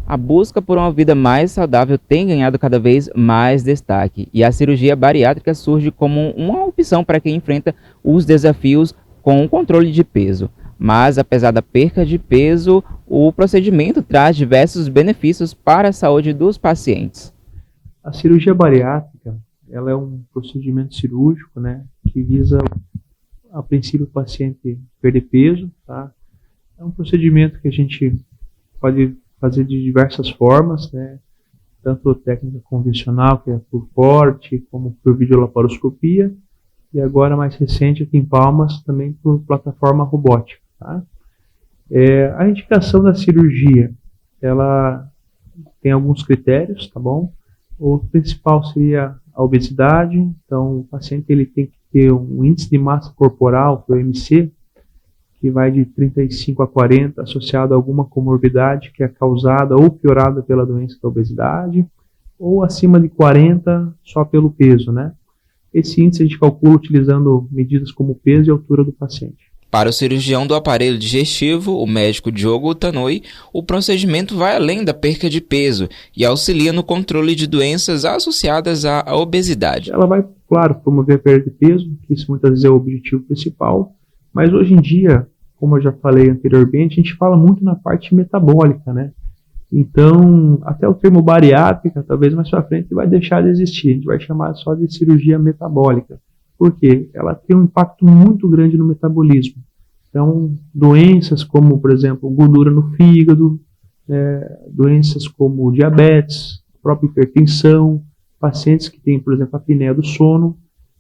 A busca por uma vida mais saudável tem ganhado cada vez mais destaque, e a cirurgia bariátrica surge como uma opção para quem enfrenta os desafios com o controle de peso. Mas, apesar da perca de peso, o procedimento traz diversos benefícios para a saúde dos pacientes. A cirurgia bariátrica, ela é um procedimento cirúrgico, né, que visa, a princípio, o paciente perder peso, tá? É um procedimento que a gente pode fazer de diversas formas, né? Tanto técnica convencional, que é por corte, como por videolaparoscopia, e agora mais recente aqui em Palmas, também por plataforma robótica. Tá? A indicação da cirurgia, ela tem alguns critérios, tá bom? O principal seria a obesidade, então o paciente ele tem que ter um índice de massa corporal, que é o IMC, que vai de 35 a 40, associado a alguma comorbidade que é causada ou piorada pela doença da obesidade, ou acima de 40 só pelo peso, né? Esse índice a gente calcula utilizando medidas como o peso e a altura do paciente. Para o cirurgião do aparelho digestivo, o médico Diogo Tanoi, o procedimento vai além da perca de peso e auxilia no controle de doenças associadas à obesidade. Ela vai, claro, promover a perda de peso, que isso muitas vezes é o objetivo principal, mas hoje em dia, como eu já falei anteriormente, a gente fala muito na parte metabólica, né? Então, até o termo bariátrica, talvez mais para frente, vai deixar de existir. A gente vai chamar só de cirurgia metabólica. Por quê? Ela tem um impacto muito grande no metabolismo. Então, doenças como, por exemplo, gordura no fígado, doenças como diabetes, própria hipertensão, pacientes que têm, por exemplo, a apneia do sono,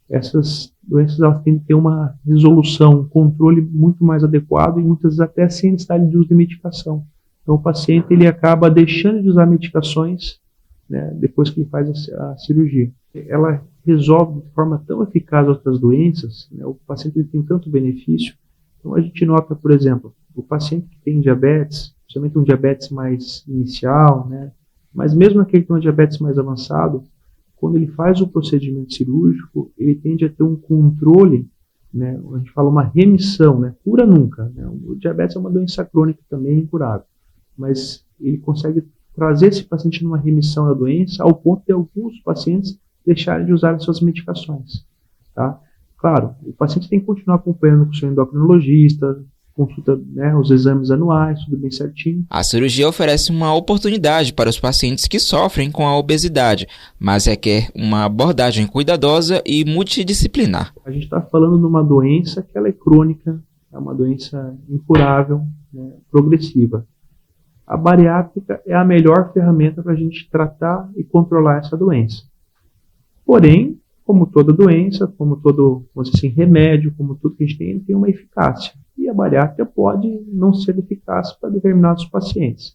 essas doenças elas têm que ter uma resolução, um controle muito mais adequado e muitas vezes até sem necessidade de uso de medicação. Então o paciente ele acaba deixando de usar medicações, né, depois que ele faz a cirurgia. Ela resolve de forma tão eficaz outras doenças, né, o paciente ele tem tanto benefício. Então a gente nota, por exemplo, o paciente que tem diabetes, principalmente um diabetes mais inicial, né, mas mesmo aquele que tem um diabetes mais avançado, quando ele faz o procedimento cirúrgico, ele tende a ter um controle, né, a gente fala uma remissão, né, cura nunca. Né, o diabetes é uma doença crônica também incurável, mas ele consegue trazer esse paciente numa remissão da doença ao ponto de alguns pacientes deixarem de usar as suas medicações. Tá? Claro, o paciente tem que continuar acompanhando com o seu endocrinologista, consulta, né, os exames anuais, tudo bem certinho. A cirurgia oferece uma oportunidade para os pacientes que sofrem com a obesidade, mas requer uma abordagem cuidadosa e multidisciplinar. A gente está falando de uma doença que ela é crônica, é uma doença incurável, né, progressiva. A bariátrica é a melhor ferramenta para a gente tratar e controlar essa doença. Porém, como toda doença, como todo, vamos dizer assim, remédio, como tudo que a gente tem uma eficácia. E a bariátrica pode não ser eficaz para determinados pacientes.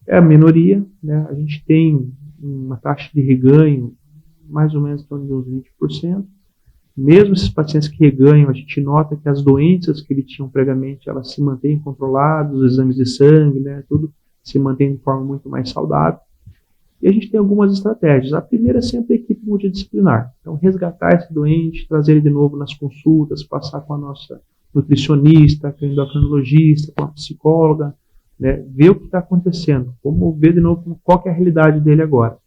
É a minoria, né? A gente tem uma taxa de reganho mais ou menos em torno de uns 20%. Mesmo esses pacientes que reganham, a gente nota que as doenças que eles tinham previamente, elas se mantêm controladas, os exames de sangue, né? Tudo se mantém de forma muito mais saudável. E a gente tem algumas estratégias. A primeira é sempre a equipe multidisciplinar. Então, resgatar esse doente, trazer ele de novo nas consultas, passar com a nossa nutricionista, com a endocrinologista, com a psicóloga, né, ver o que está acontecendo, como ver de novo qual que é a realidade dele agora.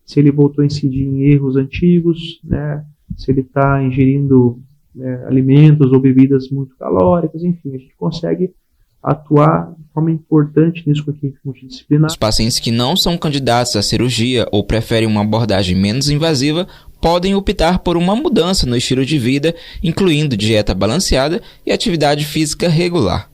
Se ele voltou a incidir em erros antigos, né, se ele está ingerindo, né, alimentos ou bebidas muito calóricas, enfim, a gente consegue atuar de forma importante nisso com a equipe multidisciplinar. Os pacientes que não são candidatos à cirurgia ou preferem uma abordagem menos invasiva podem optar por uma mudança no estilo de vida, incluindo dieta balanceada e atividade física regular.